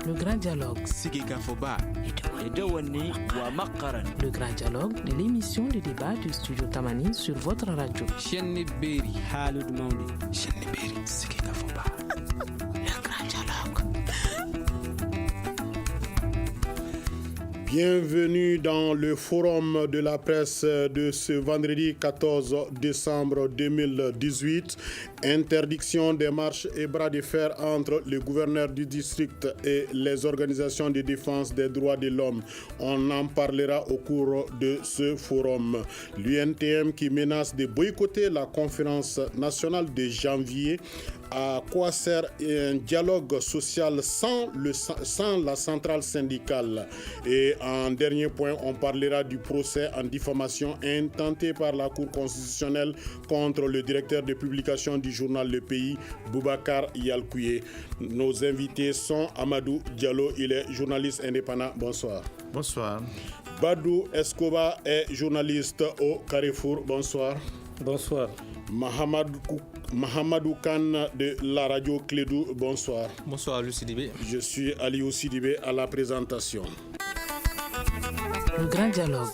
Le grand dialogue. Le grand dialogue de l'émission de débat du studio Tamani sur votre radio. Le grand dialogue. Bienvenue dans le forum de la presse de ce vendredi 14 décembre 2018. Interdiction des marches et bras de fer entre le gouverneur du district et les organisations de défense des droits de l'homme. On en parlera au cours de ce forum. L'UNTM qui menace de boycotter la conférence nationale de janvier. À quoi sert un dialogue social sans la centrale syndicale? Et en dernier point, on parlera du procès en diffamation intenté par la Cour constitutionnelle contre le directeur de publication du journal Le Pays, Boubacar Yalkouye. Nos invités sont Amadou Diallo, il est journaliste indépendant. Bonsoir. Bonsoir. Badou Escoba est journaliste au Carrefour. Bonsoir. Bonsoir. Mahamadou Khan de la radio Clédou, bonsoir. Bonsoir, Ali Sidibé. Je suis Aliou Sidibé à la présentation. Le grand dialogue.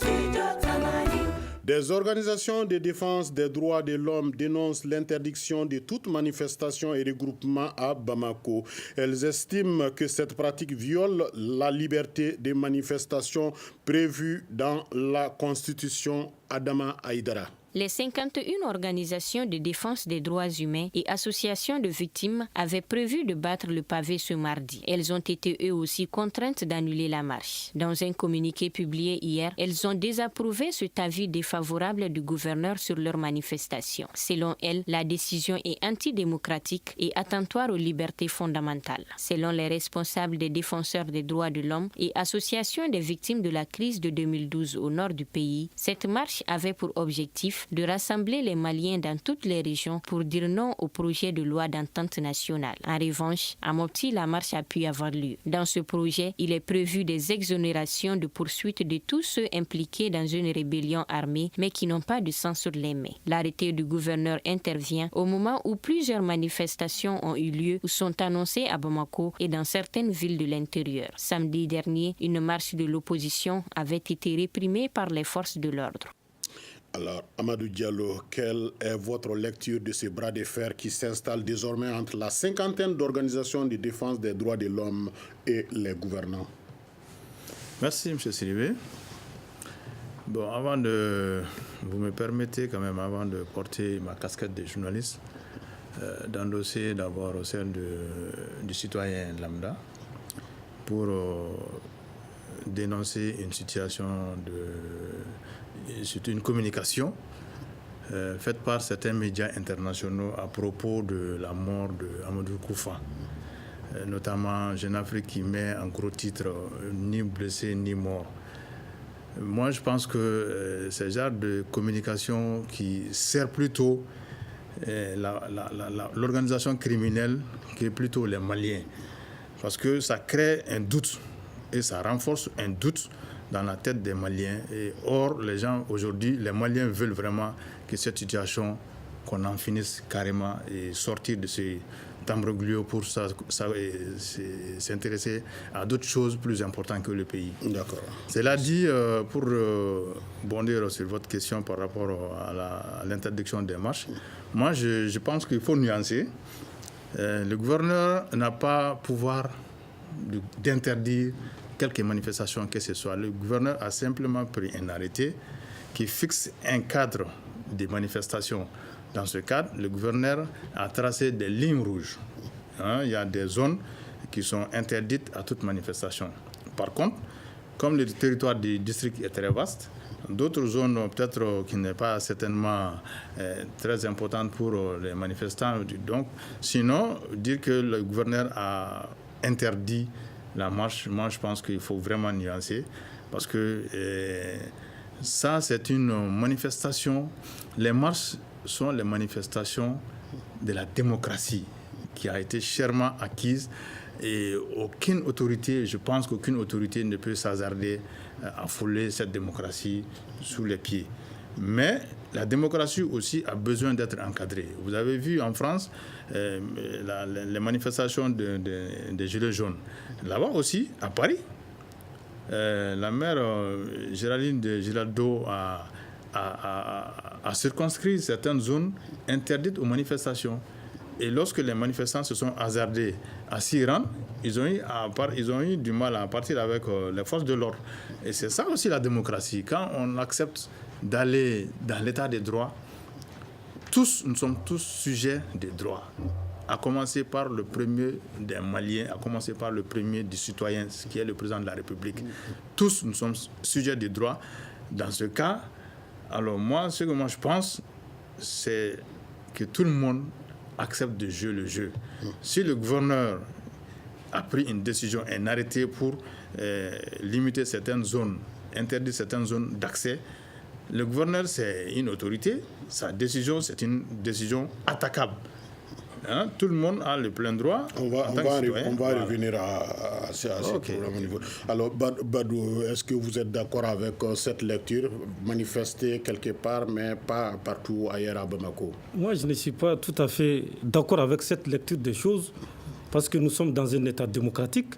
Des organisations de défense des droits de l'homme dénoncent l'interdiction de toute manifestation et regroupement à Bamako. Elles estiment que cette pratique viole la liberté de manifestation prévue dans la Constitution. Adama Aïdara. Les 51 organisations de défense des droits humains et associations de victimes avaient prévu de battre le pavé ce mardi. Elles ont été eux aussi contraintes d'annuler la marche. Dans un communiqué publié hier, elles ont désapprouvé cet avis défavorable du gouverneur sur leur manifestation. Selon elles, la décision est antidémocratique et attentoire aux libertés fondamentales. Selon les responsables des défenseurs des droits de l'homme et associations des victimes de la crise de 2012 au nord du pays, cette marche avait pour objectif de rassembler les Maliens dans toutes les régions pour dire non au projet de loi d'entente nationale. En revanche, à Mopti, la marche a pu avoir lieu. Dans ce projet, il est prévu des exonérations de poursuite de tous ceux impliqués dans une rébellion armée, mais qui n'ont pas de sang sur les mains. L'arrêté du gouverneur intervient au moment où plusieurs manifestations ont eu lieu ou sont annoncées à Bamako et dans certaines villes de l'intérieur. Samedi dernier, une marche de l'opposition avait été réprimée par les forces de l'ordre. Alors, Amadou Diallo, quelle est votre lecture de ce bras de fer qui s'installe désormais entre la cinquantaine d'organisations de défense des droits de l'homme et les gouvernants? Merci, M. Sidibé. Bon, vous me permettez quand même, avant de porter ma casquette de journaliste, d'endosser d'abord au sein du citoyen lambda pour dénoncer une situation c'est une communication faite par certains médias internationaux à propos de la mort de Amadou Koufa, notamment Jeune Afrique qui met en gros titre ni blessé ni mort. Moi, je pense que c'est le genre de communication qui sert plutôt l'organisation criminelle qui est plutôt les Maliens, parce que ça crée un doute et ça renforce un doute dans la tête des Maliens. Et or, les gens aujourd'hui, les Maliens veulent vraiment que cette situation, qu'on en finisse carrément et sortir de ce tambroglio pour s'intéresser à d'autres choses plus importantes que le pays. D'accord. Cela dit, pour bondir sur votre question par rapport à l'interdiction des marches, moi je pense qu'il faut nuancer. Le gouverneur n'a pas pouvoir d'interdire quelques manifestations que ce soit. Le gouverneur a simplement pris un arrêté qui fixe un cadre de manifestation. Dans ce cadre, le gouverneur a tracé des lignes rouges. Il y a des zones qui sont interdites à toute manifestation. Par contre, comme le territoire du district est très vaste, d'autres zones peut-être qui n'est pas certainement très importante pour les manifestants. Donc, sinon, dire que le gouverneur a interdit la marche, moi je pense qu'il faut vraiment nuancer, parce que ça c'est une manifestation. Les marches sont les manifestations de la démocratie qui a été chèrement acquise, et aucune autorité, je pense qu'aucune autorité ne peut s'hasarder à fouler cette démocratie sous les pieds. Mais la démocratie aussi a besoin d'être encadrée. Vous avez vu en France les manifestations des Gilets jaunes. Là-bas aussi, à Paris, la maire Géraldine de Girardot a circonscrit certaines zones interdites aux manifestations. Et lorsque les manifestants se sont hasardés à s'y rendre, ils ont eu du mal à partir avec les forces de l'ordre. Et c'est ça aussi la démocratie. Quand on accepte d'aller dans l'état des droits, nous sommes tous sujets des droits. À commencer par le premier des Maliens, à commencer par le premier des citoyens, qui est le président de la République. Tous, nous sommes sujets des droits. Dans ce cas, alors ce que je pense, c'est que tout le monde accepte de jouer le jeu. Si le gouverneur a pris une décision, un arrêté pour limiter certaines zones, interdire certaines zones d'accès, le gouverneur, c'est une autorité. Sa décision, c'est une décision attaquable. Tout le monde a le plein droit. On va revenir à ce problème au niveau. Alors, Badou, est-ce que vous êtes d'accord avec cette lecture? Manifester quelque part, mais pas partout ailleurs à Bamako? Moi, je ne suis pas tout à fait d'accord avec cette lecture des choses, parce que nous sommes dans un État démocratique,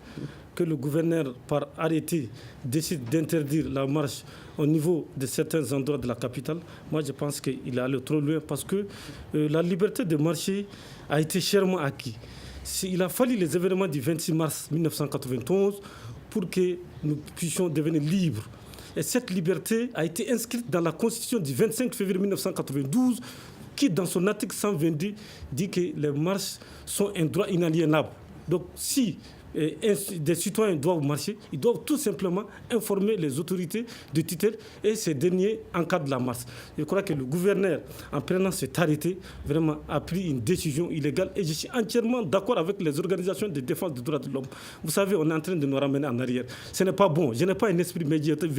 que le gouverneur, par arrêté, décide d'interdire la marche au niveau de certains endroits de la capitale. Moi, je pense qu'il est allé trop loin, parce que la liberté de marcher a été chèrement acquise. Il a fallu les événements du 26 mars 1991 pour que nous puissions devenir libres. Et cette liberté a été inscrite dans la Constitution du 25 février 1992, qui, dans son article 122, dit que les marches sont un droit inaliénable. Donc, si des citoyens doivent marcher, ils doivent tout simplement informer les autorités de tutelle et ces derniers encadrent la marche. Je crois que le gouverneur, en prenant cet arrêté, vraiment a pris une décision illégale et je suis entièrement d'accord avec les organisations de défense des droits de l'homme. Vous savez, on est en train de nous ramener en arrière. Ce n'est pas bon. Je n'ai pas un esprit médiéval,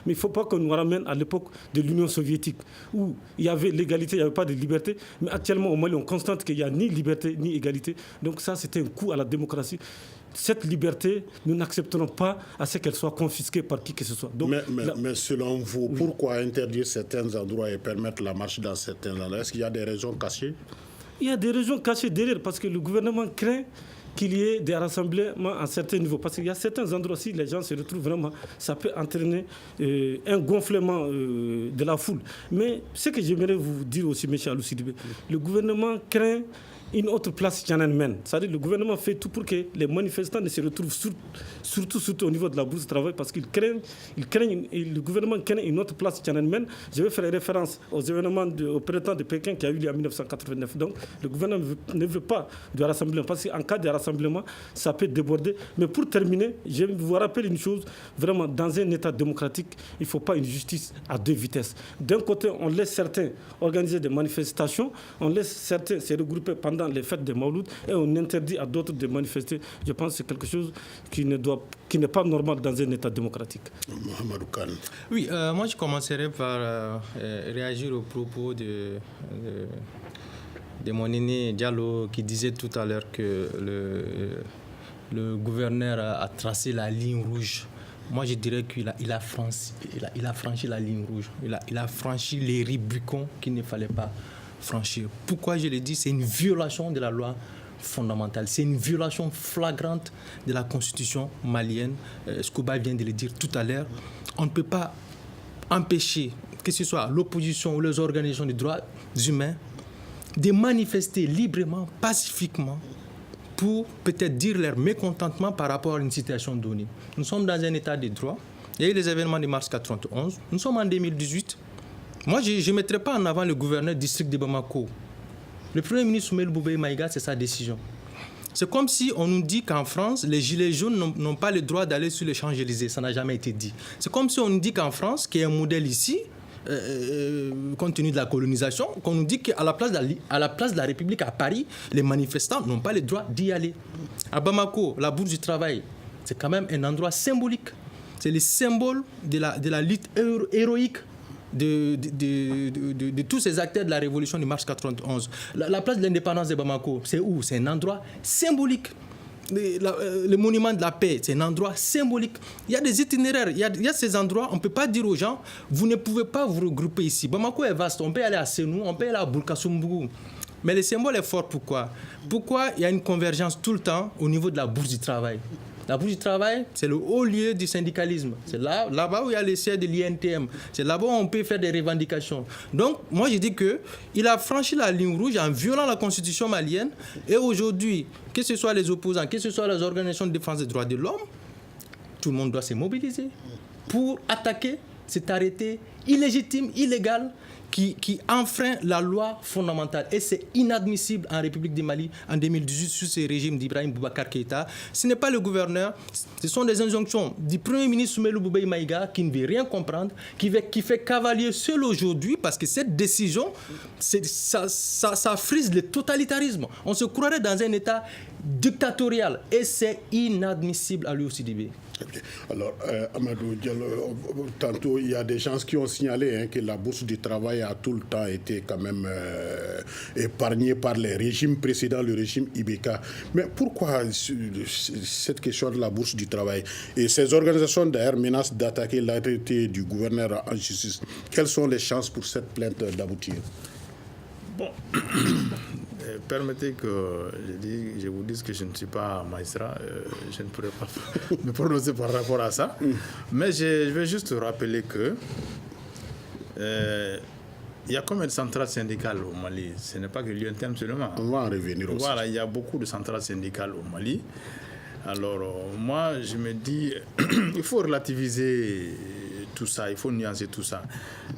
mais il ne faut pas qu'on nous ramène à l'époque de l'Union soviétique où il y avait l'égalité, il n'y avait pas de liberté. Mais actuellement, au Mali, on constate qu'il n'y a ni liberté ni égalité. Donc ça, c'était un coup à la démocratie. Cette liberté, nous n'accepterons pas à ce qu'elle soit confisquée par qui que ce soit. Donc, mais selon vous, pourquoi interdire certains endroits et permettre la marche dans certains endroits? Est-ce qu'il y a des raisons cachées? Il y a des raisons cachées derrière, parce que le gouvernement craint qu'il y ait des rassemblements à certains niveaux. Parce qu'il y a certains endroits, si les gens se retrouvent vraiment, ça peut entraîner un gonflement de la foule. Mais ce que j'aimerais vous dire aussi, M. Alou Sidibé, le gouvernement craint une autre place Tiananmen. C'est-à-dire que le gouvernement fait tout pour que les manifestants ne se retrouvent surtout au niveau de la bourse de travail, parce le gouvernement craint une autre place Tiananmen. Je vais faire référence aux événements au printemps de Pékin qui a eu lieu en 1989. Donc le gouvernement ne veut pas de rassemblement, parce qu'en cas de rassemblement, ça peut déborder. Mais pour terminer, je vous rappelle une chose, vraiment, dans un État démocratique, il ne faut pas une justice à deux vitesses. D'un côté, on laisse certains organiser des manifestations, on laisse certains se regrouper pendant les fêtes de Mauloud et on interdit à d'autres de manifester. Je pense que c'est quelque chose qui n'est pas normal dans un État démocratique. Mohamedou Kane. Oui, moi je commencerai par réagir aux propos de mon aîné Diallo qui disait tout à l'heure que le gouverneur a tracé la ligne rouge. Moi, je dirais qu'il a franchi la ligne rouge. Il a franchi les Rubicons qu'il ne fallait pas franchir. Pourquoi je le dis? C'est une violation de la loi fondamentale. C'est une violation flagrante de la constitution malienne. Skouba vient de le dire tout à l'heure. On ne peut pas empêcher, que ce soit l'opposition ou les organisations des droits humains, de manifester librement, pacifiquement, pour peut-être dire leur mécontentement par rapport à une situation donnée. Nous sommes dans un état de droit. Il y a eu les événements de mars 91. Nous sommes en 2018. Moi, je ne mettrai pas en avant le gouverneur du district de Bamako. Le Premier ministre Soumaïla Boubèye Maïga, c'est sa décision. C'est comme si on nous dit qu'en France, les gilets jaunes n'ont pas le droit d'aller sur les Champs-Élysées. Ça n'a jamais été dit. C'est comme si on nous dit qu'en France, qui est un modèle ici, compte tenu de la colonisation, qu'on nous dit qu'à la place de la République à Paris, les manifestants n'ont pas le droit d'y aller. À Bamako, la bourse du travail, c'est quand même un endroit symbolique. C'est le symbole de la lutte héroïque de tous ces acteurs de la révolution de mars 91. La place de l'indépendance de Bamako, c'est où? C'est un endroit symbolique. le monument de la paix, c'est un endroit symbolique. Il y a des itinéraires, il y a ces endroits, on ne peut pas dire aux gens, vous ne pouvez pas vous regrouper ici. Bamako est vaste, on peut aller à Sénou, on peut aller à Burkasumbougou. Mais le symbole est fort, pourquoi ? Pourquoi il y a une convergence tout le temps au niveau de la bourse du travail ? La bourse du travail, c'est le haut lieu du syndicalisme. C'est là-bas où il y a le siège de l'INTM. C'est là-bas où on peut faire des revendications. Donc, moi, je dis qu'il a franchi la ligne rouge en violant la constitution malienne. Et aujourd'hui, que ce soit les opposants, que ce soit les organisations de défense des droits de l'homme, tout le monde doit se mobiliser pour attaquer cet arrêté illégitime, illégal, qui enfreint la loi fondamentale. Et c'est inadmissible en République du Mali en 2018 sous ce régime d'Ibrahim Boubacar Keïta. Ce n'est pas le gouverneur, ce sont des injonctions du Premier ministre Soumelou Boubèye Maïga qui ne veut rien comprendre, qui fait cavalier seul aujourd'hui parce que cette décision, ça frise le totalitarisme. On se croirait dans un État dictatorial et c'est inadmissible à l'UOCDB. Okay. Alors, Amadou Diallo, tantôt, il y a des gens qui ont signalé que la bourse du travail a tout le temps été quand même épargnée par les régimes précédents, le régime Ibeka. Mais pourquoi cette question de la bourse du travail? Et ces organisations, d'ailleurs, menacent d'attaquer l'arrêté du gouverneur en justice. Quelles sont les chances pour cette plainte d'aboutir? Bon, permettez que je vous dise que je ne suis pas magistrat, je ne pourrais pas me prononcer par rapport à ça. Mais je vais juste rappeler que il y a combien de centrales syndicales au Mali? Ce n'est pas que l'UNTM seulement. On va en revenir aussi. Voilà, il y a beaucoup de centrales syndicales au Mali. Alors, moi, je me dis, il faut relativiser tout ça, il faut nuancer tout ça.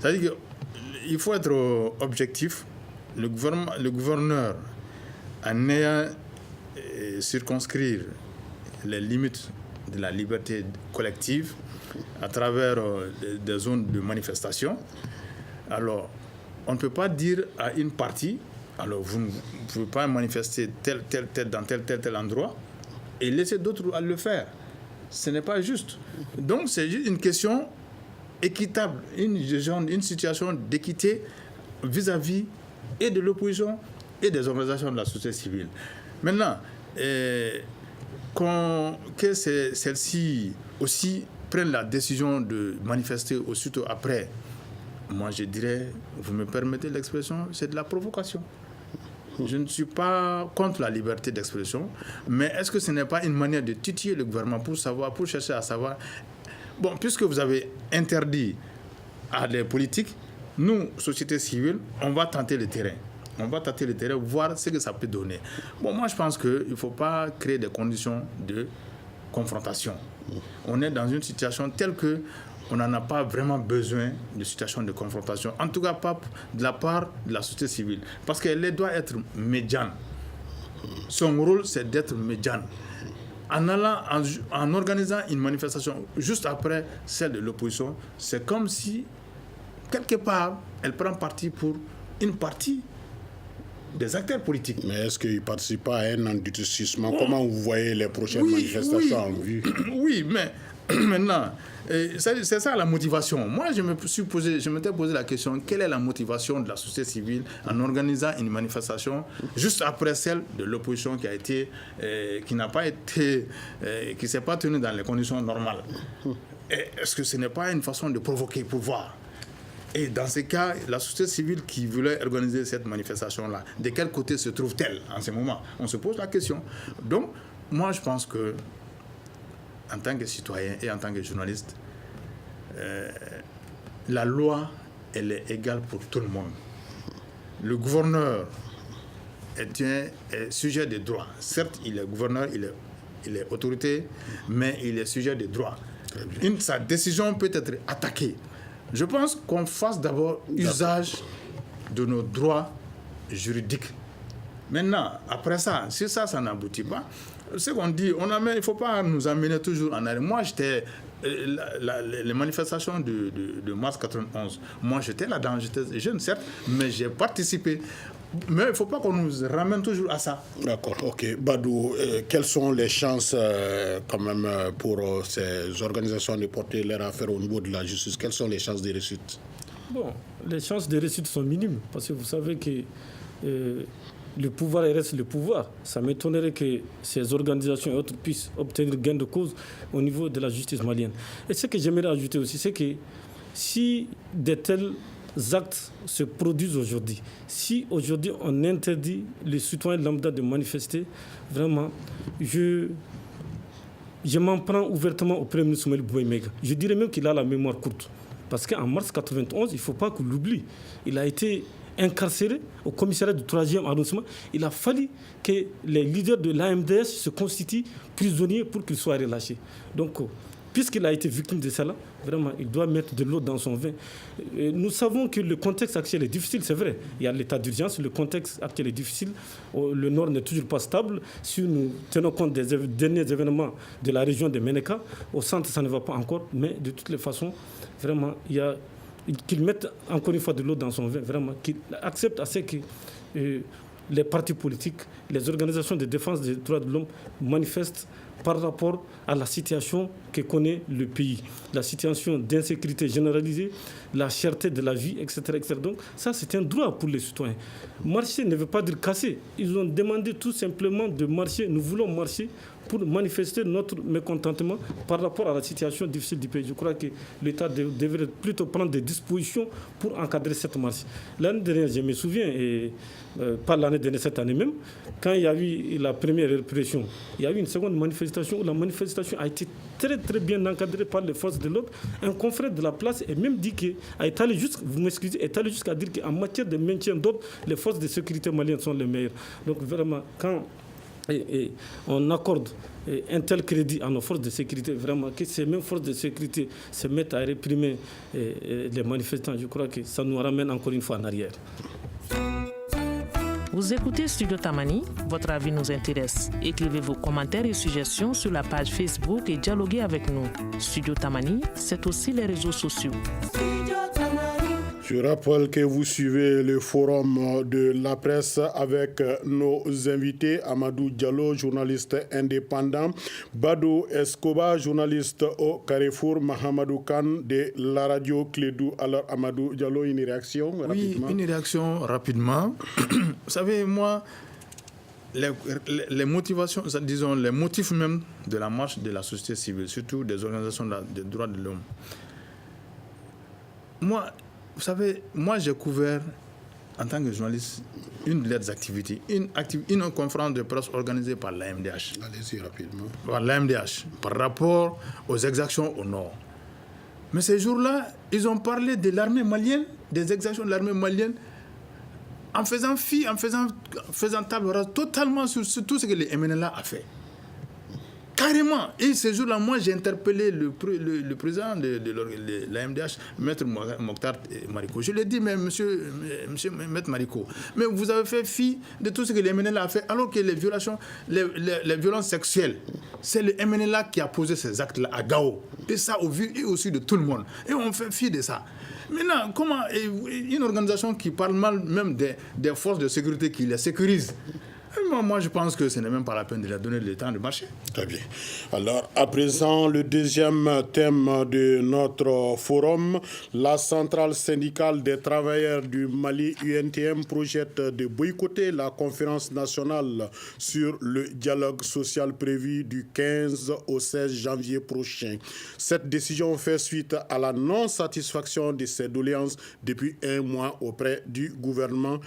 C'est-à-dire qu'il faut être objectif. Le gouverneur, en ayant circonscrire les limites de la liberté collective à travers des zones de manifestation, alors on ne peut pas dire à une partie, alors vous ne pouvez pas manifester dans tel endroit et laisser d'autres à le faire. Ce n'est pas juste. Donc c'est juste une question équitable, une situation d'équité vis-à-vis et de l'opposition et des organisations de la société civile. Maintenant, que celles-ci aussi prennent la décision de manifester aussitôt après, moi je dirais, vous me permettez l'expression, c'est de la provocation. Je ne suis pas contre la liberté d'expression, mais est-ce que ce n'est pas une manière de titiller le gouvernement pour chercher à savoir, bon, puisque vous avez interdit à des politiques, nous, société civile, on va tenter le terrain. On va tâter le terrain, voir ce que ça peut donner. Bon, moi, je pense qu'il ne faut pas créer des conditions de confrontation. On est dans une situation telle que on n'en a pas vraiment besoin de situation de confrontation. En tout cas, pas de la part de la société civile. Parce qu'elle doit être médiane. Son rôle, c'est d'être médiane. En organisant une manifestation juste après celle de l'opposition, c'est comme si quelque part, elle prend parti pour une partie des acteurs politiques. Mais est-ce qu'ils ne participent pas à un endurcissement? Comment vous voyez les prochaines manifestations en vue? Oui, mais maintenant, c'est ça la motivation. Moi, je m'étais posé la question, quelle est la motivation de la société civile en organisant une manifestation juste après celle de l'opposition qui ne s'est pas tenue dans les conditions normales? Est-ce que ce n'est pas une façon de provoquer pour voir? Et dans ces cas, la société civile qui voulait organiser cette manifestation-là, de quel côté se trouve-t-elle en ce moment? On se pose la question. Donc, moi, je pense que, en tant que citoyen et en tant que journaliste, la loi, elle est égale pour tout le monde. Le gouverneur est sujet de droit. Certes, il est gouverneur, il est autorité, mais il est sujet de droit. Sa décision peut être attaquée. Je pense qu'on fasse d'abord usage de nos droits juridiques. Maintenant, après ça, si ça n'aboutit pas, ce qu'on dit, il ne faut pas nous amener toujours en arrière. Moi, les manifestations de mars 91, moi j'étais là-dedans, j'étais jeune certes, mais j'ai participé. Mais il ne faut pas qu'on nous ramène toujours à ça. D'accord, ok. Badou, quelles sont les chances quand même pour ces organisations de porter leur affaire au niveau de la justice? Quelles sont les chances de réussite? Bon, les chances de réussite sont minimes parce que vous savez que le pouvoir reste le pouvoir. Ça m'étonnerait que ces organisations et autres puissent obtenir gain de cause au niveau de la justice malienne. Et ce que j'aimerais ajouter aussi, c'est que si de tels actes se produisent aujourd'hui, si aujourd'hui on interdit les citoyens lambda de manifester, vraiment, je m'en prends ouvertement au Premier ministre Soumaïla Bouaïmaïga. Je dirais même qu'il a la mémoire courte. Parce qu'en mars 1991, il ne faut pas qu'on l'oublie. Il a été incarcéré au commissariat du 3e arrondissement. Il a fallu que les leaders de l'AMDS se constituent prisonniers pour qu'il soit relâché. Donc, puisqu'il a été victime de cela, vraiment, il doit mettre de l'eau dans son vin. Nous savons que le contexte actuel est difficile, c'est vrai. Il y a l'état d'urgence, le contexte actuel est difficile. Le nord n'est toujours pas stable. Si nous tenons compte des derniers événements de la région de Ménéka, au centre, ça ne va pas encore. Mais de toutes les façons, vraiment, qu'il mette encore une fois de l'eau dans son vin, vraiment, qu'il accepte assez que les partis politiques, les organisations de défense des droits de l'homme manifestent par rapport à la situation que connaît le pays, la situation d'insécurité généralisée, la cherté de la vie, etc., etc. Donc ça, c'est un droit pour les citoyens. Marcher ne veut pas dire casser. Ils ont demandé tout simplement de marcher. Nous voulons marcher pour manifester notre mécontentement par rapport à la situation difficile du pays. Je crois que l'État devrait plutôt prendre des dispositions pour encadrer cette marche. L'année dernière, je me souviens, et pas l'année dernière, cette année même, quand il y a eu la première répression, il y a eu une seconde manifestation où la manifestation a été très très bien encadrée par les forces de l'ordre. Un confrère de la place a même dit est allé jusqu'à dire qu'en matière de maintien d'ordre, les forces de sécurité maliennes sont les meilleures. Donc vraiment, quand on accorde un tel crédit à nos forces de sécurité, vraiment que ces mêmes forces de sécurité se mettent à réprimer les manifestants, je crois que ça nous ramène encore une fois en arrière. Vous écoutez Studio Tamani, votre avis nous intéresse. Écrivez vos commentaires et suggestions sur la page Facebook et dialoguez avec nous. Studio Tamani, c'est aussi les réseaux sociaux. Je rappelle que vous suivez le forum de la presse avec nos invités Amadou Diallo, journaliste indépendant, Badou Escoba, journaliste au Carrefour, Mahamadou Khan de la radio Clédou. Alors Amadou Diallo, une réaction rapidement? Oui, une réaction rapidement. Vous savez, moi, les motivations, disons les motifs même de la marche de la société civile, surtout des organisations des droits de l'homme. Vous savez, moi j'ai couvert en tant que journaliste une de leurs activités, une conférence de presse organisée par l'AMDH. Allez-y rapidement. Par l'AMDH, par rapport aux exactions au nord. Mais ces jours-là, ils ont parlé de l'armée malienne, des exactions de l'armée malienne, en faisant table rase totalement sur tout ce que le MNLA a fait. Carrément. Et ce jour-là, moi, j'ai interpellé le président de l'AMDH, Maître Mokhtar Mariko. Je lui ai dit, mais monsieur Maître Mariko, mais vous avez fait fi de tout ce que le MNLA a fait, alors que les violences sexuelles, c'est le MNLA qui a posé ces actes-là à Gao. Et ça, au vu et au su de tout le monde. Et on fait fi de ça. Maintenant, comment une organisation qui parle mal même des forces de sécurité qui les sécurisent? Moi, je pense que ce n'est même pas la peine de leur donner le temps de marcher. Très bien. Alors, à présent, le deuxième thème de notre forum, la centrale syndicale des travailleurs du Mali, UNTM, projette de boycotter la conférence nationale sur le dialogue social prévue du 15 au 16 janvier prochain. Cette décision fait suite à la non-satisfaction de ces doléances depuis un mois auprès du gouvernement.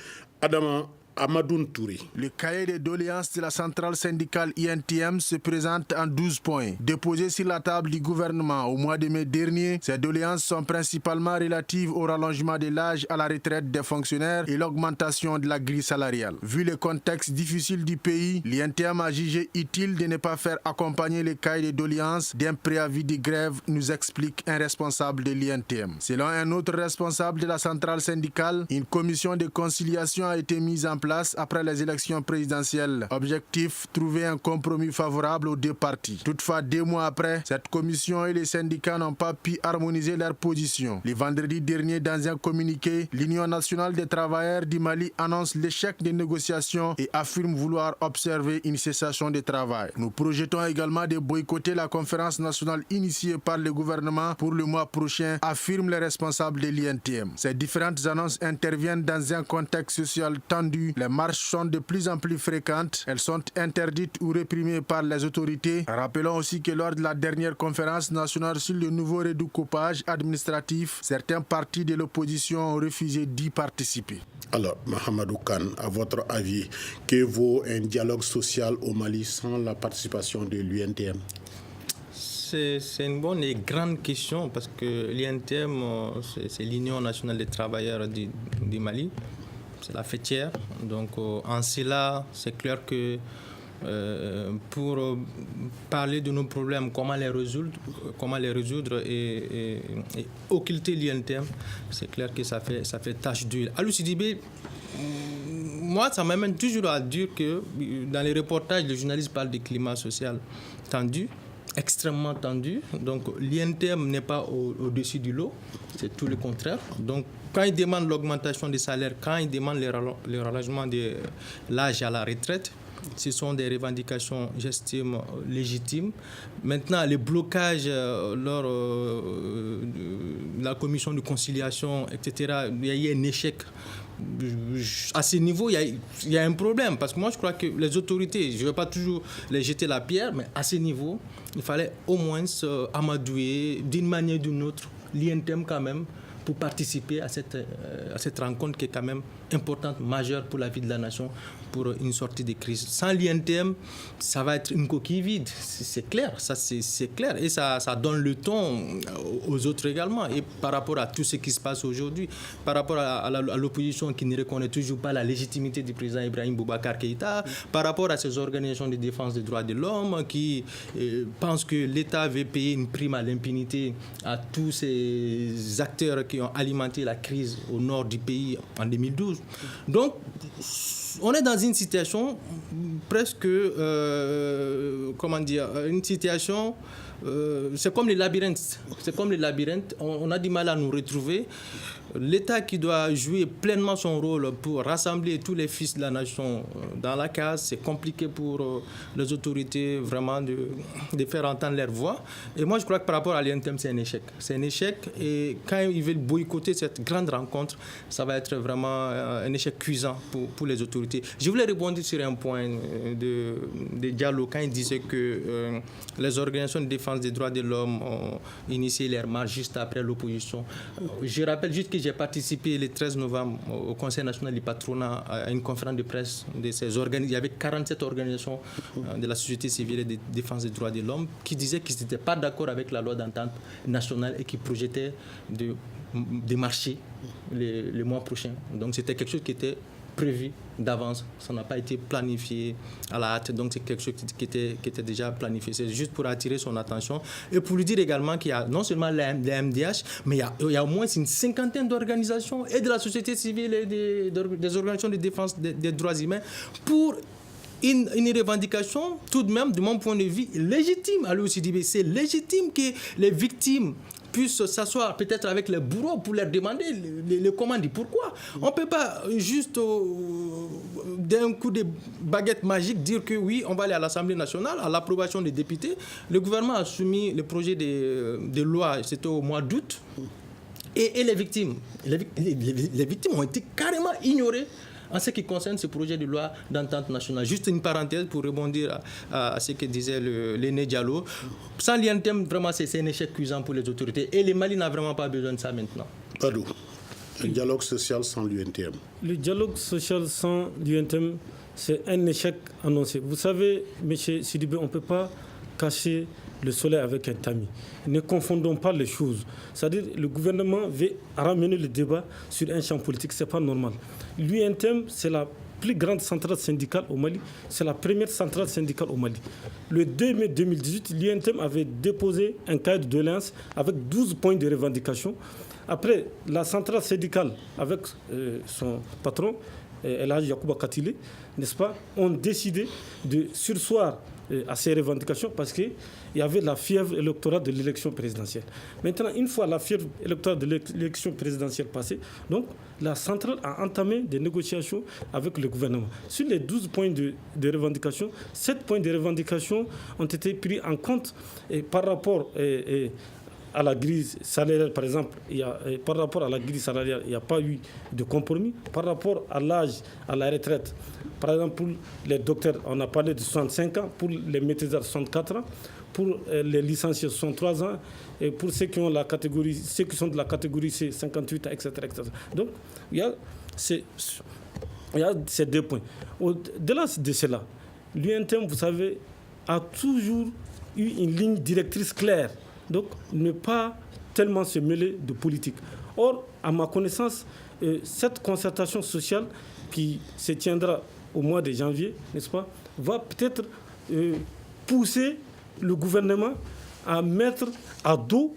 Amadoun Touré. Le cahier de doléances de la centrale syndicale INTM se présente en 12 points. Déposés sur la table du gouvernement au mois de mai dernier, ces doléances sont principalement relatives au rallongement de l'âge à la retraite des fonctionnaires et l'augmentation de la grille salariale. Vu le contexte difficile du pays, l'INTM a jugé utile de ne pas faire accompagner le cahier de doléances d'un préavis de grève, nous explique un responsable de l'INTM. Selon un autre responsable de la centrale syndicale, une commission de conciliation a été mise en place après les élections présidentielles. Objectif, trouver un compromis favorable aux deux parties. Toutefois, 2 mois après, cette commission et les syndicats n'ont pas pu harmoniser leurs positions. Le vendredi dernier, dans un communiqué, l'Union nationale des travailleurs du Mali annonce l'échec des négociations et affirme vouloir observer une cessation de travail. Nous projetons également de boycotter la conférence nationale initiée par le gouvernement pour le mois prochain, affirment les responsables de l'INTM. Ces différentes annonces interviennent dans un contexte social tendu Les marches sont de plus en plus fréquentes. Elles sont interdites ou réprimées par les autorités. Rappelons aussi que lors de la dernière conférence nationale sur le nouveau redécoupage administratif, certains partis de l'opposition ont refusé d'y participer. Alors, Mahamadou Kane, à votre avis, que vaut un dialogue social au Mali sans la participation de l'UNTM? C'est une bonne et grande question parce que l'UNTM, c'est l'Union nationale des travailleurs du Mali. C'est la fêtière. Donc, en cela, c'est clair que pour parler de nos problèmes, comment les résoudre et occulter l'UNTM, c'est clair que ça fait tache d'huile. Alou Sidibé, moi, ça m'amène toujours à dire que dans les reportages, les journalistes parlent du climat social tendu, extrêmement tendu. Donc, l'INTM n'est pas au-dessus du lot, c'est tout le contraire. Donc, quand ils demandent l'augmentation des salaires, quand ils demandent le rallongement de l'âge à la retraite, ce sont des revendications, j'estime, légitimes. Maintenant, le blocage lors de la commission de conciliation, etc., il y a eu un échec. À ce niveau, il y a un problème. Parce que moi, je crois que les autorités, je ne vais pas toujours les jeter la pierre, mais à ce niveau, il fallait au moins amadouer d'une manière ou d'une autre l'INTM quand même, pour participer à cette rencontre qui est quand même importante, majeure pour la vie de la nation, pour une sortie de crise. Sans l'INTM, ça va être une coquille vide, c'est clair, ça c'est clair. Et ça donne le ton aux autres également. Et par rapport à tout ce qui se passe aujourd'hui, par rapport à l'opposition qui ne reconnaît toujours pas la légitimité du président Ibrahim Boubacar Keïta, par rapport à ces organisations de défense des droits de l'homme qui pensent que l'État veut payer une prime à l'impunité à tous ces acteurs qui ont alimenté la crise au nord du pays en 2012. Donc, on est dans une situation presque, une situation, c'est comme les labyrinthes. On a du mal à nous retrouver. L'État qui doit jouer pleinement son rôle pour rassembler tous les fils de la nation dans la case, c'est compliqué pour les autorités vraiment de faire entendre leur voix. Et moi, je crois que par rapport à l'INTM, c'est un échec. C'est un échec et quand ils veulent boycotter cette grande rencontre, ça va être vraiment un échec cuisant pour les autorités. Je voulais rebondir sur un point de Diallo quand il disait que les organisations de défense des droits de l'homme ont initié leur marche juste après l'opposition. Je rappelle juste que j'ai participé le 13 novembre au Conseil national du patronat à une conférence de presse de ces organisations. Il y avait 47 organisations de la société civile et de défense des droits de l'homme qui disaient qu'ils n'étaient pas d'accord avec la loi d'entente nationale et qui projetaient de marcher le mois prochain. Donc c'était quelque chose qui était prévu d'avance, ça n'a pas été planifié à la hâte, donc c'est quelque chose qui était déjà planifié. C'est juste pour attirer son attention et pour lui dire également qu'il y a non seulement les MDH, mais il y a au moins une cinquantaine d'organisations et de la société civile et des organisations de défense des droits humains pour une revendication tout de même, de mon point de vue, légitime. Alors aussi, c'est légitime que les victimes puissent s'asseoir peut-être avec les bourreaux pour leur demander les commandes. Pourquoi on ne peut pas juste d'un coup de baguette magique dire que oui, on va aller à l'Assemblée nationale, à l'approbation des députés. Le gouvernement a soumis le projet de loi, c'était au mois d'août, et les victimes ont été carrément ignorées en ce qui concerne ce projet de loi d'entente nationale. Juste une parenthèse pour rebondir à ce que disait l'aîné Diallo. Sans l'INTM, vraiment, c'est un échec cuisant pour les autorités. Et le Mali n'a vraiment pas besoin de ça maintenant. Pardon. Le dialogue social sans l'UNTM. Le dialogue social sans l'UNTM, c'est un échec annoncé. Vous savez, M. Sidibé, on ne peut pas cacher le soleil avec un tamis. Ne confondons pas les choses. C'est-à-dire le gouvernement veut ramener le débat sur un champ politique. Ce n'est pas normal. L'UNTM, c'est la plus grande centrale syndicale au Mali. C'est la première centrale syndicale au Mali. Le 2 mai 2018, l'UNTM avait déposé un cahier de doléances avec 12 points de revendication. Après, la centrale syndicale, avec son patron, Elhadji Yacouba Katile, n'est-ce pas, ont décidé de surseoir à ces revendications parce qu'il y avait la fièvre électorale de l'élection présidentielle. Maintenant, une fois la fièvre électorale de l'élection présidentielle passée, donc la centrale a entamé des négociations avec le gouvernement. Sur les 12 points de revendication, 7 points de revendication ont été pris en compte par rapport à la grille salariale, par exemple, par rapport à la grille salariale, il n'y a pas eu de compromis. Par rapport à l'âge, à la retraite, par exemple, pour les docteurs, on a parlé de 65 ans, pour les maîtrisards, 64 ans, pour les licenciés, 63 ans, et pour ceux qui sont de la catégorie C, 58 ans, etc., etc. Donc, il y a ces 2 points. Au-delà de cela, l'UNTM, vous savez, a toujours eu une ligne directrice claire. Donc, ne pas tellement se mêler de politique. Or, à ma connaissance, cette concertation sociale qui se tiendra au mois de janvier, n'est-ce pas, va peut-être pousser le gouvernement à mettre à dos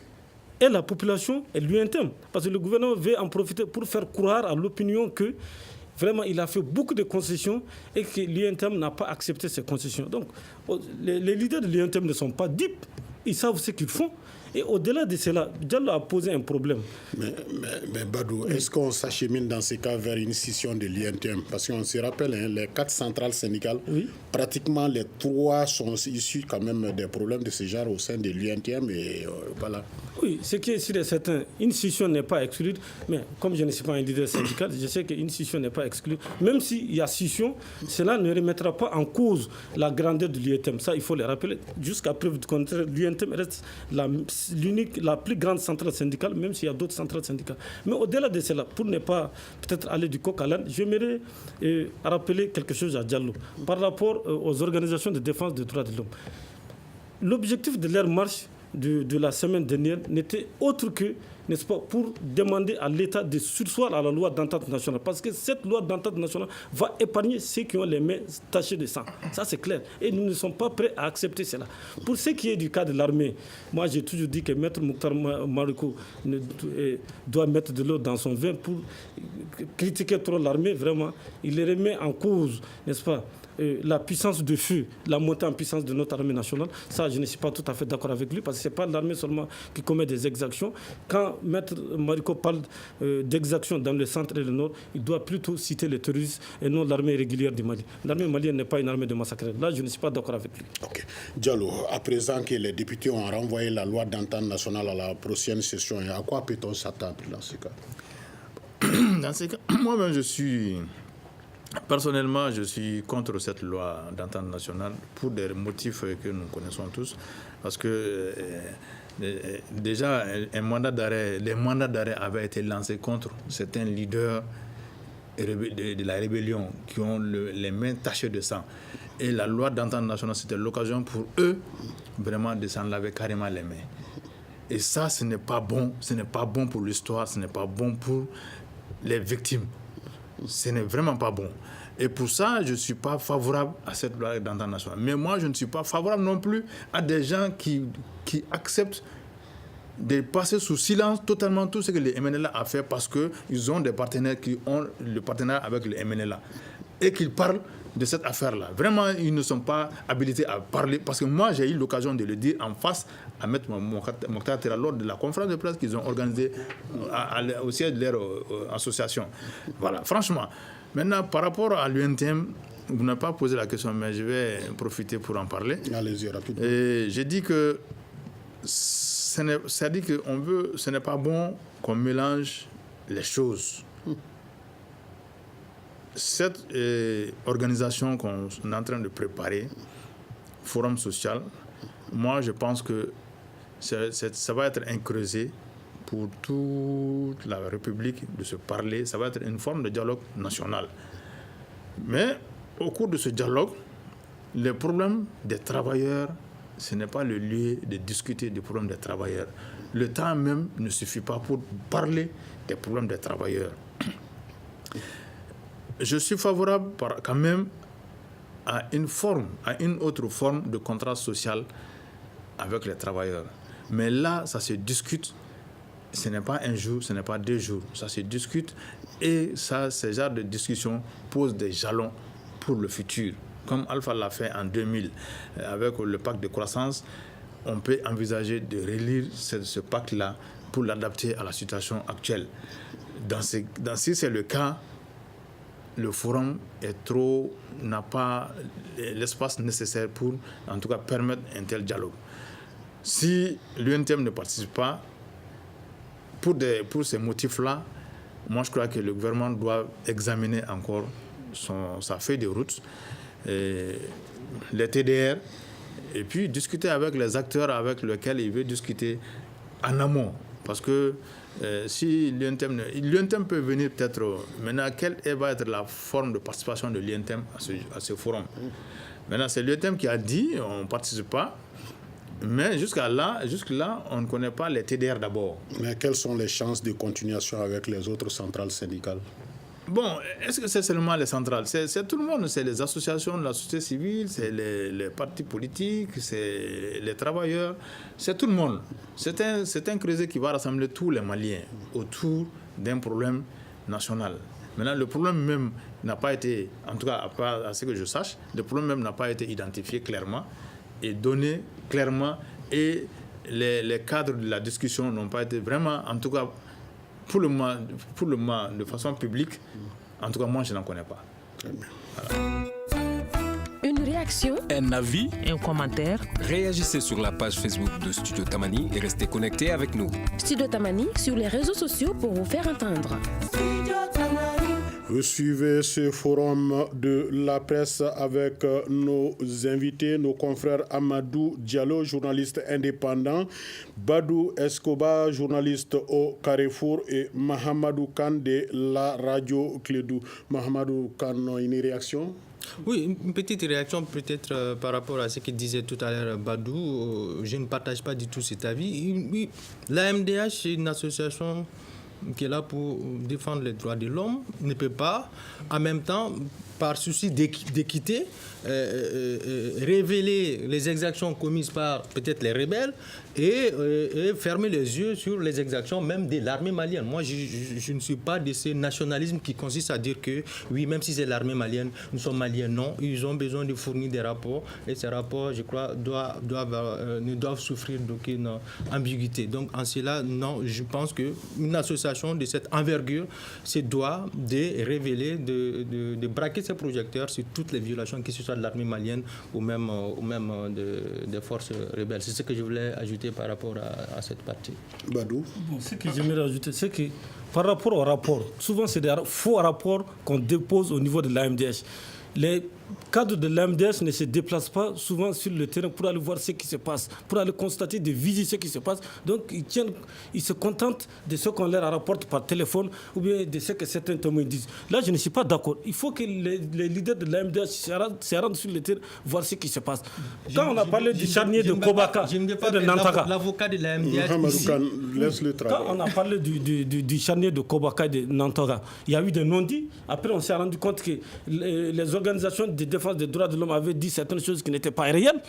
et la population et l'UNTM. Parce que le gouvernement veut en profiter pour faire croire à l'opinion que vraiment il a fait beaucoup de concessions et que l'UNTM n'a pas accepté ces concessions. Donc, les leaders de l'UNTM ne sont pas dupes. Ils savent ce qu'ils font. Et au-delà de cela, Diallo a posé un problème. Mais Badou, est-ce qu'on s'achemine dans ce cas vers une scission de l'UNTM? Parce qu'on se rappelle, les 4 centrales syndicales, pratiquement les 3 sont issus quand même des problèmes de ce genre au sein de l'UNTM. Et voilà. Oui, ce qui est sûr et certain, une scission n'est pas exclue. Mais comme je ne suis pas un leader syndical, je sais qu'une scission n'est pas exclue. Même s'il y a scission, cela ne remettra pas en cause la grandeur de l'UNTM. Ça, il faut le rappeler. Jusqu'à preuve du contraire, l'UNTM reste la plus grande centrale syndicale, même s'il y a d'autres centrales syndicales. Mais au-delà de cela, pour ne pas peut-être aller du coq à l'âne, j'aimerais rappeler quelque chose à Diallo par rapport aux organisations de défense des droits de l'homme. L'objectif de leur marche de la semaine dernière n'était autre que, n'est-ce pas, pour demander à l'État de surseoir à la loi d'entente nationale. Parce que cette loi d'entente nationale va épargner ceux qui ont les mains tachées de sang. Ça, c'est clair. Et nous ne sommes pas prêts à accepter cela. Pour ce qui est du cas de l'armée, moi, j'ai toujours dit que Maître Mokhtar Maruko doit mettre de l'eau dans son vin pour critiquer trop l'armée. Vraiment, il les remet en cause, n'est-ce pas, la puissance de feu, la montée en puissance de notre armée nationale. Ça, je ne suis pas tout à fait d'accord avec lui, parce que ce n'est pas l'armée seulement qui commet des exactions. Quand Maître Maruko parle d'exactions dans le centre et le nord, il doit plutôt citer les terroristes et non l'armée régulière du Mali. L'armée malienne n'est pas une armée de massacreurs. Là, je ne suis pas d'accord avec lui. Ok. Diallo, à présent que les députés ont renvoyé la loi d'entente nationale à la prochaine session, à quoi peut-on s'attendre dans ce cas? Dans ce cas, moi-même, personnellement, je suis contre cette loi d'entente nationale pour des motifs que nous connaissons tous. Parce que déjà, les mandats d'arrêt avaient été lancés contre certains leaders de la rébellion qui ont les mains tachées de sang. Et la loi d'entente nationale, c'était l'occasion pour eux vraiment de s'en laver carrément les mains. Et ça, ce n'est pas bon. Ce n'est pas bon pour l'histoire, ce n'est pas bon pour les victimes. Ce n'est vraiment pas bon. Et pour ça, je ne suis pas favorable à cette loi d'entente nationale. Mais moi, je ne suis pas favorable non plus à des gens qui acceptent de passer sous silence totalement tout ce que le MNLA a fait parce qu'ils ont des partenaires qui ont le partenariat avec le MNLA et qu'ils parlent de cette affaire-là. Vraiment, ils ne sont pas habilités à parler parce que moi, j'ai eu l'occasion de le dire en face à Maître Mokhtar Tera lors de la conférence de presse qu'ils ont organisée au siège de leur association. Voilà, franchement. Maintenant, par rapport à l'UNTM, vous n'avez pas posé la question, mais je vais profiter pour en parler. Allez-y, rapidement. Et j'ai dit que ce n'est pas bon qu'on mélange les choses. Cette organisation qu'on est en train de préparer, Forum social, moi je pense que ça va être un creuset pour toute la République de se parler. Ça va être une forme de dialogue national. Mais au cours de ce dialogue, les problèmes des travailleurs, ce n'est pas le lieu de discuter des problèmes des travailleurs. Le temps même ne suffit pas pour parler des problèmes des travailleurs. Je suis favorable quand même à une autre forme de contrat social avec les travailleurs. Mais là, ça se discute. Ce n'est pas un jour, ce n'est pas 2 jours. Ça se discute et ce genre de discussion pose des jalons pour le futur. Comme Alpha l'a fait en 2000 avec le pacte de croissance, on peut envisager de relire ce pacte-là pour l'adapter à la situation actuelle. Si c'est le cas, le forum n'a pas l'espace nécessaire pour, en tout cas, permettre un tel dialogue. Si l'UNTM ne participe pas, pour ces motifs-là, moi je crois que le gouvernement doit examiner encore sa feuille de route, les TDR, et puis discuter avec les acteurs avec lesquels il veut discuter en amont. Parce que si l'UNTM peut venir peut-être... Maintenant, quelle va être la forme de participation de l'UNTM à ce forum? Maintenant, c'est l'UNTM qui a dit on ne participe pas. Mais jusque-là, on ne connaît pas les TDR d'abord. Mais quelles sont les chances de continuation avec les autres centrales syndicales? Bon, est-ce que c'est seulement les centrales? C'est tout le monde, c'est les associations de la société civile, c'est les partis politiques, c'est les travailleurs, c'est tout le monde. C'est un creuset qui va rassembler tous les Maliens autour d'un problème national. Maintenant, le problème même n'a pas été, en tout cas à ce que je sache, le problème même n'a pas été identifié clairement et donné clairement, et les cadres de la discussion n'ont pas été vraiment, en tout cas pour le moment de façon publique, en tout cas moi je n'en connais pas. Voilà. Une réaction, un avis, un commentaire. Réagissez sur la page Facebook de Studio Tamani et restez connectés avec nous. Studio Tamani sur les réseaux sociaux pour vous faire entendre. Vous suivez ce forum de la presse avec nos invités, nos confrères Amadou Diallo, journaliste indépendant, Badou Escobar, journaliste au Carrefour, et Mahamadou Khan de la radio Clédou. Mahamadou Khan, une réaction? Oui, une petite réaction peut-être par rapport à ce qu'il disait tout à l'heure Badou. Je ne partage pas du tout cet avis. Oui, la MDH, c'est une association qui est là pour défendre les droits de l'homme, ne peut pas, en même temps, par souci d'équité, révéler les exactions commises par peut-être les rebelles et fermer les yeux sur les exactions même de l'armée malienne. Moi, je ne suis pas de ce nationalisme qui consiste à dire que, oui, même si c'est l'armée malienne, nous sommes maliens. Non, ils ont besoin de fournir des rapports et ces rapports, je crois, ne doivent souffrir d'aucune ambiguïté. Donc, en cela, non, je pense qu'une association de cette envergure se doit de révéler, de braquer ses projecteurs sur toutes les violations, que ce soit de l'armée malienne ou même des forces rebelles. C'est ce que je voulais ajouter par rapport à cette partie. Badou? Ce que j'aimerais ajouter, c'est que par rapport au rapport, souvent c'est des faux rapports qu'on dépose au niveau de l'AMDH. Les cadres de l'AMDH ne se déplacent pas souvent sur le terrain pour aller voir ce qui se passe, pour aller constater, de viser ce qui se passe. Donc ils se contentent de ce qu'on leur rapporte par téléphone ou bien de ce que certains témoins disent. Là, je ne suis pas d'accord. Il faut que les leaders de l'AMDH se rendent sur le terrain voir ce qui se passe. Quand on a parlé du charnier de Kobaka et de Nantaga, l'avocat de l'AMDH ici, quand on a parlé du charnier de Kobaka et de Nantaga, il y a eu des non-dits. Après, on s'est rendu compte que les organisations de défense des droits de l'homme avaient dit certaines choses qui n'étaient pas réelles.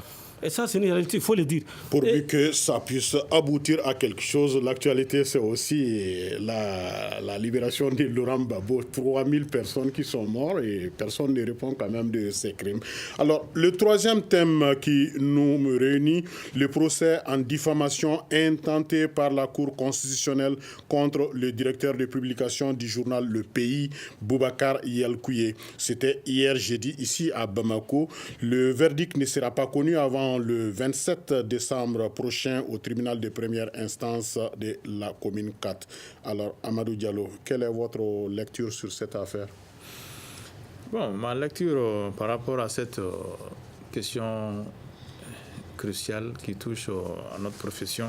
Et ça, c'est une réalité, il faut le dire. Pourvu que ça puisse aboutir à quelque chose, l'actualité, c'est aussi la libération de Laurent Gbagbo. 3000 personnes qui sont mortes et personne ne répond quand même de ces crimes. Alors, le troisième thème qui nous réunit, le procès en diffamation intenté par la Cour constitutionnelle contre le directeur de publication du journal Le Pays, Boubacar Yelkouye. C'était hier jeudi, ici à Bamako. Le verdict ne sera pas connu avant le 27 décembre prochain au tribunal de première instance de la commune 4. Alors, Amadou Diallo, quelle est votre lecture sur cette affaire? Bon, ma lecture par rapport à cette question cruciale qui touche à notre profession,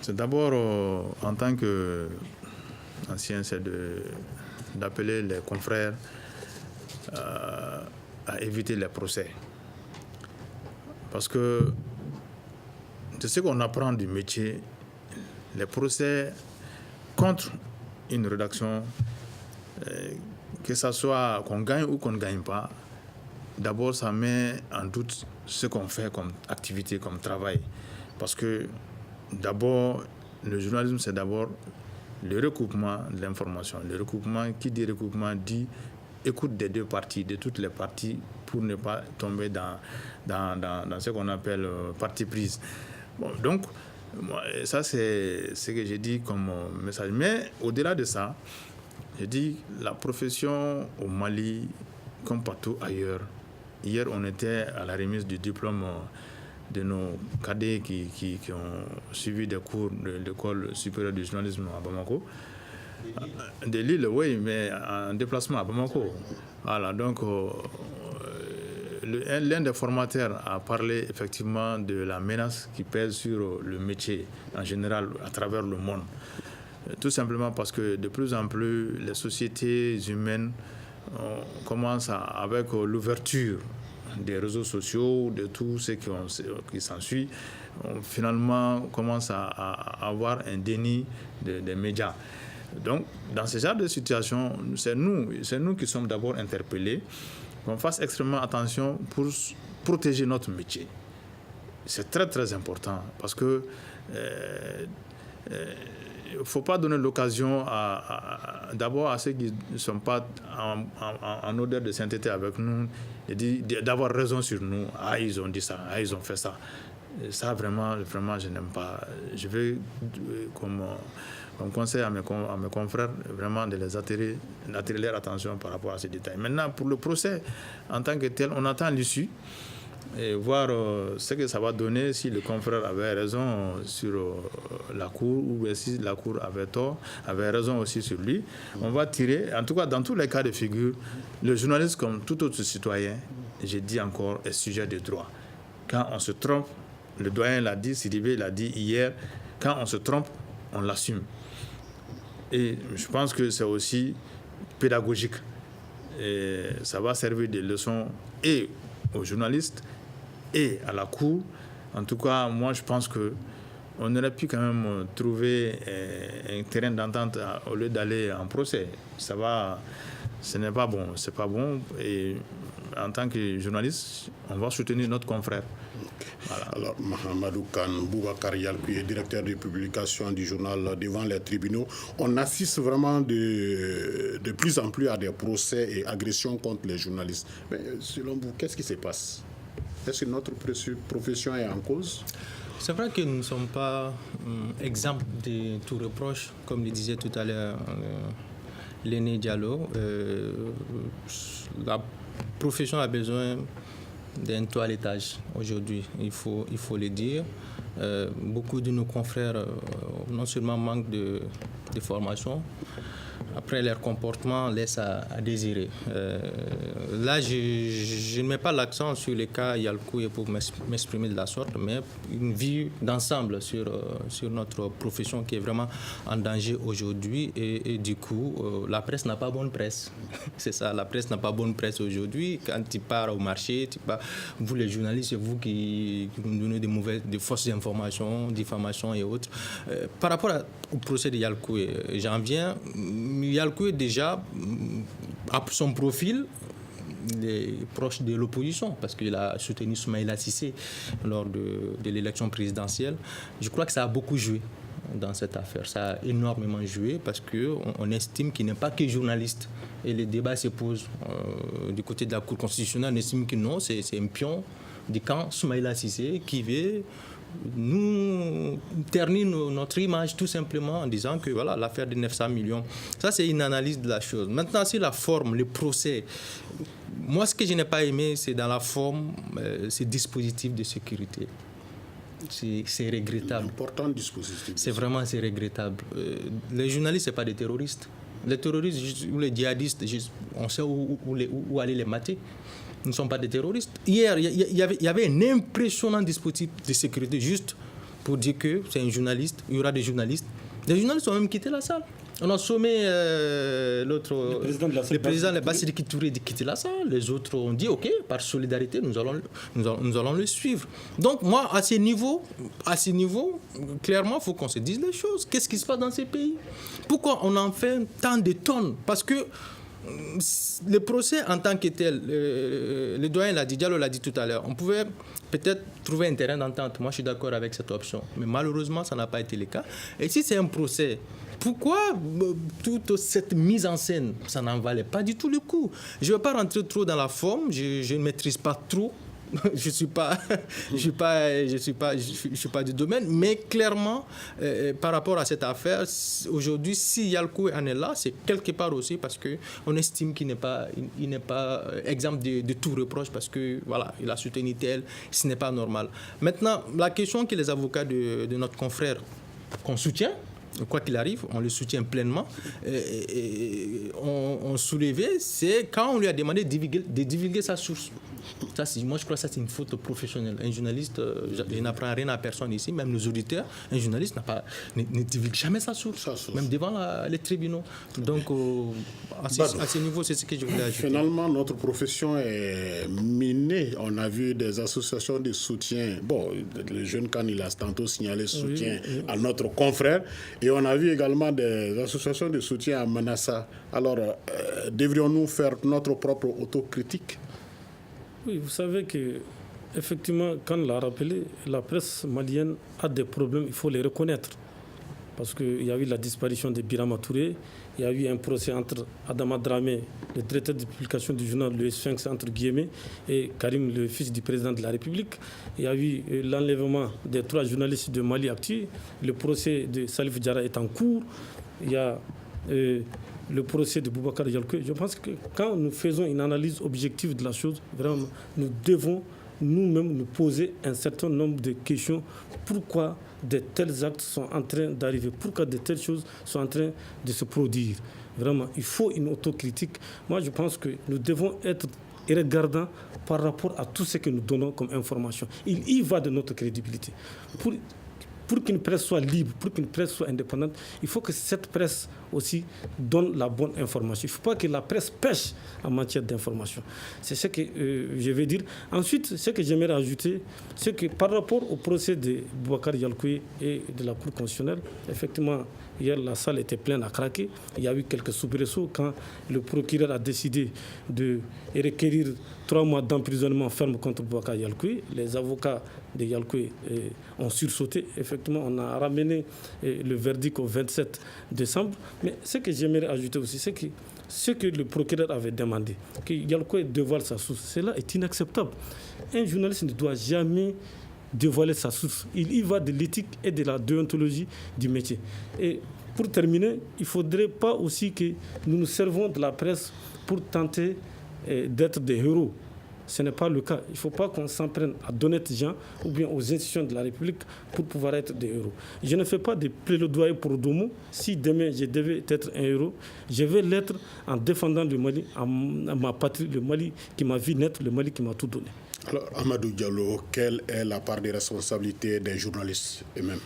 c'est d'abord, en tant qu'ancien, c'est d'appeler les confrères à éviter les procès. Parce que de ce qu'on apprend du métier, les procès contre une rédaction, que ce soit qu'on gagne ou qu'on ne gagne pas, d'abord ça met en doute ce qu'on fait comme activité, comme travail. Parce que d'abord, le journalisme, c'est d'abord le recoupement de l'information. Le recoupement, qui dit recoupement, dit écoute des deux parties, de toutes les parties, pour ne pas tomber dans ce qu'on appelle partie prise. Bon, donc, ça c'est ce que j'ai dit comme message. Mais au-delà de ça, j'ai dit la profession au Mali, comme partout ailleurs. Hier, on était à la remise du diplôme de nos cadets qui ont suivi des cours de l'école supérieure du journalisme à Bamako. De Lille, oui, mais en déplacement à Bamako. Voilà, donc l'un des formateurs a parlé effectivement de la menace qui pèse sur le métier en général à travers le monde. Tout simplement parce que de plus en plus, les sociétés humaines commencent avec l'ouverture des réseaux sociaux, de tout ce qui s'ensuit, finalement commence à avoir un déni des médias. Donc, dans ce genre de situation, c'est nous qui sommes d'abord interpellés, qu'on fasse extrêmement attention pour protéger notre métier. C'est très très important parce que il ne faut pas donner l'occasion d'abord à ceux qui ne sont pas en odeur de sainteté avec nous, d'avoir raison sur nous. Ah, ils ont dit ça, ah, ils ont fait ça. Et ça, vraiment, je n'aime pas. Je vais, comme conseil à mes confrères, vraiment de les attirer leur attention par rapport à ces détails. Maintenant, pour le procès, en tant que tel, on attend l'issue et voir ce que ça va donner, si le confrère avait raison sur la Cour ou si la Cour avait raison aussi sur lui. On va tirer, en tout cas dans tous les cas de figure, le journaliste comme tout autre citoyen, j'ai dit encore, est sujet de droit. Quand on se trompe, le doyen l'a dit, Sidibé l'a dit hier, quand on se trompe, on l'assume. Et je pense que c'est aussi pédagogique. Et ça va servir de leçon et aux journalistes et à la Cour. En tout cas, moi, je pense qu'on aurait pu quand même trouver un terrain d'entente au lieu d'aller en procès. Ce n'est pas bon. C'est pas bon. Et en tant que journaliste, on va soutenir notre confrère. Voilà. Alors, Mahamadou Khan Boubacar Yalkoué, directeur de publication du journal Devant les tribunaux, on assiste vraiment de plus en plus à des procès et agressions contre les journalistes. Mais selon vous, qu'est-ce qui se passe? Est-ce que notre profession est en cause? C'est vrai que nous ne sommes pas exempts de tout reproche, comme le disait tout à l'heure l'aîné Diallo. La profession a besoin d'un toilettage aujourd'hui, il faut le dire. Beaucoup de nos confrères non seulement manquent de formation, après leur comportement laisse à désirer. Là, je ne mets pas l'accent sur les cas Yalkoué pour m'exprimer de la sorte, mais une vue d'ensemble sur notre profession qui est vraiment en danger aujourd'hui. Et du coup, la presse n'a pas bonne presse. C'est ça, la presse n'a pas bonne presse aujourd'hui. Quand tu pars au marché, vous les journalistes, c'est vous qui nous donnez de fausses informations, diffamations et autres. Par rapport au procès de Yalkoué, j'en viens. Yalkoué déjà a son profil proche de l'opposition parce qu'il a soutenu Soumaïla Cissé lors de l'élection présidentielle. Je crois que ça a beaucoup joué dans cette affaire. Ça a énormément joué parce qu'on estime qu'il n'est pas que journaliste. Et le débat se pose du côté de la Cour constitutionnelle. On estime que non, c'est un pion du camp Soumaïla Cissé qui veut nous ternir notre image tout simplement en disant que voilà, l'affaire de 900 millions, ça c'est une analyse de la chose. Maintenant, c'est la forme, le procès. Moi, ce que je n'ai pas aimé, c'est dans la forme, ces dispositifs de sécurité. C'est regrettable. Important dispositif. C'est regrettable. Les journalistes, ce n'est pas des terroristes. Les terroristes ou les djihadistes, on sait où aller les mater. Nous ne sommes pas des terroristes. Hier, il y avait un impressionnant dispositif de sécurité juste pour dire que c'est un journaliste, il y aura des journalistes. Les journalistes ont même quitté la salle. On a sommé le président de Bassirou Touré de quitter la salle. Les autres ont dit OK, par solidarité, nous allons le suivre. Donc moi, à ce niveau, clairement, il faut qu'on se dise les choses. Qu'est-ce qui se passe dans ces pays? Pourquoi on en fait tant de tonnes? Parce que le procès en tant que tel, le doyen l'a dit, Diallo l'a dit tout à l'heure, on pouvait peut-être trouver un terrain d'entente. Moi, je suis d'accord avec cette option. Mais malheureusement, ça n'a pas été le cas. Et si c'est un procès, pourquoi toute cette mise en scène, ça n'en valait pas du tout le coup? Je ne vais pas rentrer trop dans la forme, je ne maîtrise pas trop je suis pas du domaine, mais clairement, par rapport à cette affaire, aujourd'hui, si Yalkoué en est là, c'est quelque part aussi parce qu'on estime qu'il n'est pas exempt de tout reproche parce que voilà, il a soutenu tel, ce n'est pas normal. Maintenant, la question que les avocats de notre confrère qu'on soutient, quoi qu'il arrive, on le soutient pleinement, on soulevait, c'est quand on lui a demandé de divulguer sa source. Ça, moi, je crois que ça, c'est une faute professionnelle. Un journaliste, je n'apprends rien à personne ici, même nos auditeurs, un journaliste ne divulgue jamais sa source, même devant les tribunaux. Donc, à ce niveau, c'est ce que je voulais ajouter. Finalement, notre profession est minée. On a vu des associations de soutien. Bon, le jeune Khan, il a tantôt signalé soutien à notre confrère. Et on a vu également des associations de soutien à Manassa. Alors, devrions-nous faire notre propre autocritique? Oui, vous savez que, effectivement, quand on l'a rappelé, la presse malienne a des problèmes, il faut les reconnaître. Parce qu'il y a eu la disparition de Birama Touré, il y a eu un procès entre Adama Dramé, le directeur de publication du journal Le Sphinx, entre guillemets, et Karim, le fils du président de la République. Il y a eu l'enlèvement des 3 journalistes de Mali Actu. Le procès de Salif Diarra est en cours. Il y a le procès de Boubacar Yalkoué. Je pense que quand nous faisons une analyse objective de la chose, vraiment, nous devons nous-mêmes nous poser un certain nombre de questions. Pourquoi de tels actes sont en train d'arriver? Pourquoi de telles choses sont en train de se produire? Vraiment, il faut une autocritique. Moi, je pense que nous devons être regardants par rapport à tout ce que nous donnons comme information. Il y va de notre crédibilité. Pour qu'une presse soit libre, pour qu'une presse soit indépendante, il faut que cette presse aussi donne la bonne information. Il ne faut pas que la presse pêche en matière d'information. C'est ce que je vais dire. Ensuite, ce que j'aimerais ajouter, c'est que par rapport au procès de Boubacar Yalkoué et de la Cour constitutionnelle, effectivement, hier, la salle était pleine à craquer. Il y a eu quelques soubresauts quand le procureur a décidé de requérir 3 mois d'emprisonnement ferme contre Boubacar Yalkoué. Les avocats de Yalkoué ont sursauté. Effectivement, on a ramené le verdict au 27 décembre. Mais ce que j'aimerais ajouter aussi, c'est que ce que le procureur avait demandé, que Yalkoué dévoile sa source, cela est inacceptable. Un journaliste ne doit jamais dévoiler sa source. Il y va de l'éthique et de la déontologie du métier. Et pour terminer, il ne faudrait pas aussi que nous nous servons de la presse pour tenter d'être des héros. Ce n'est pas le cas. Il ne faut pas qu'on s'en prenne à d'honnêtes gens ou bien aux institutions de la République pour pouvoir être des héros. Je ne fais pas de plaidoyer pour Domo. Si demain je devais être un héros, je vais l'être en défendant le Mali, ma patrie, le Mali qui m'a vu naître, le Mali qui m'a tout donné. Alors, Amadou Diallo, quelle est la part des responsabilités des journalistes eux-mêmes?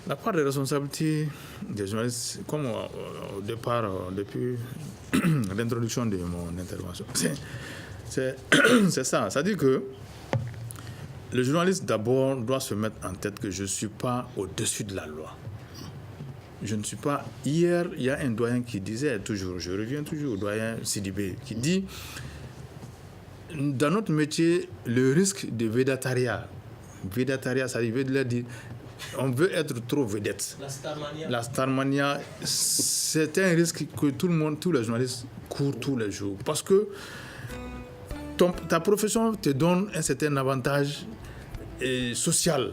La part des responsabilités des journalistes, comme au départ, depuis l'introduction de mon intervention, c'est ça. C'est-à-dire que le journaliste, d'abord, doit se mettre en tête que je ne suis pas au-dessus de la loi. Je ne suis pas... Hier, il y a un doyen qui disait toujours, je reviens toujours au doyen Sidibé, qui dit, dans notre métier, le risque de védatariat, ça veut dire, on veut être trop vedette. La starmania, c'est un risque que tous les journalistes courent tous les jours. Parce que ta profession te donne un certain avantage social.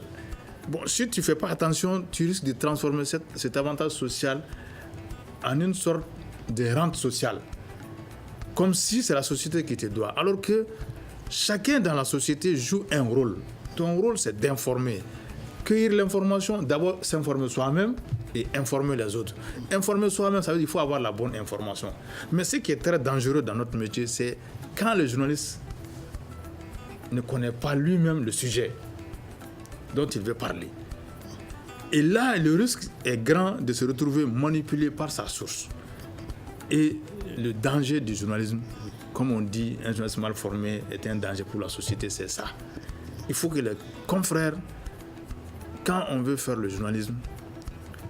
Bon, si tu ne fais pas attention, tu risques de transformer cet avantage social en une sorte de rente sociale. Comme si c'est la société qui te doit. Alors que chacun dans la société joue un rôle. Ton rôle, c'est d'informer. Cueillir l'information, d'abord s'informer soi-même et informer les autres. Informer soi-même, ça veut dire qu'il faut avoir la bonne information. Mais ce qui est très dangereux dans notre métier, c'est quand le journaliste ne connaît pas lui-même le sujet dont il veut parler. Et là, le risque est grand de se retrouver manipulé par sa source. Et le danger du journalisme, comme on dit, un journaliste mal formé est un danger pour la société, c'est ça. Il faut que les confrères, quand on veut faire le journalisme,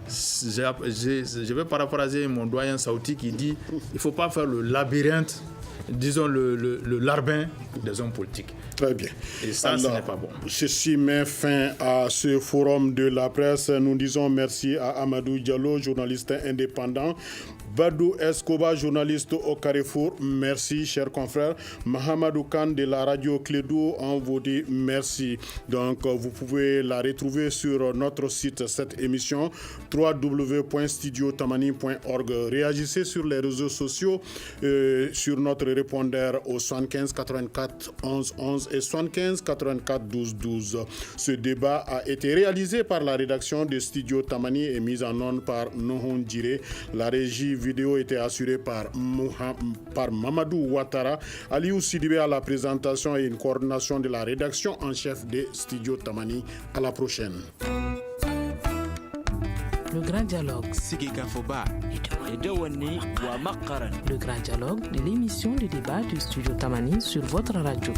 je vais paraphraser mon doyen Saouti qui dit il ne faut pas faire le labyrinthe, disons le larbin des hommes politiques. Très bien. Et ça, ce n'est pas bon. Ceci met fin à ce forum de la presse. Nous disons merci à Amadou Diallo, journaliste indépendant. Badou Escobar, journaliste au Carrefour, merci, chers confrères. Mahamadou Khan de la radio Clédou, on vous dit merci. Donc, vous pouvez la retrouver sur notre site, cette émission, www.studiotamani.org. Réagissez sur les réseaux sociaux, sur notre répondeur au 75 84 11 11 et 75 84 12 12. Ce débat a été réalisé par la rédaction de Studio Tamani et mise en onde par Nohon Djire. La régie vidéo était assurée par Mamadou Ouattara, Aliou Sidibé à la présentation et une coordination de la rédaction en chef de Studio Tamani. À la prochaine. Le grand dialogue. Le grand dialogue de l'émission de débat du Studio Tamani sur votre radio.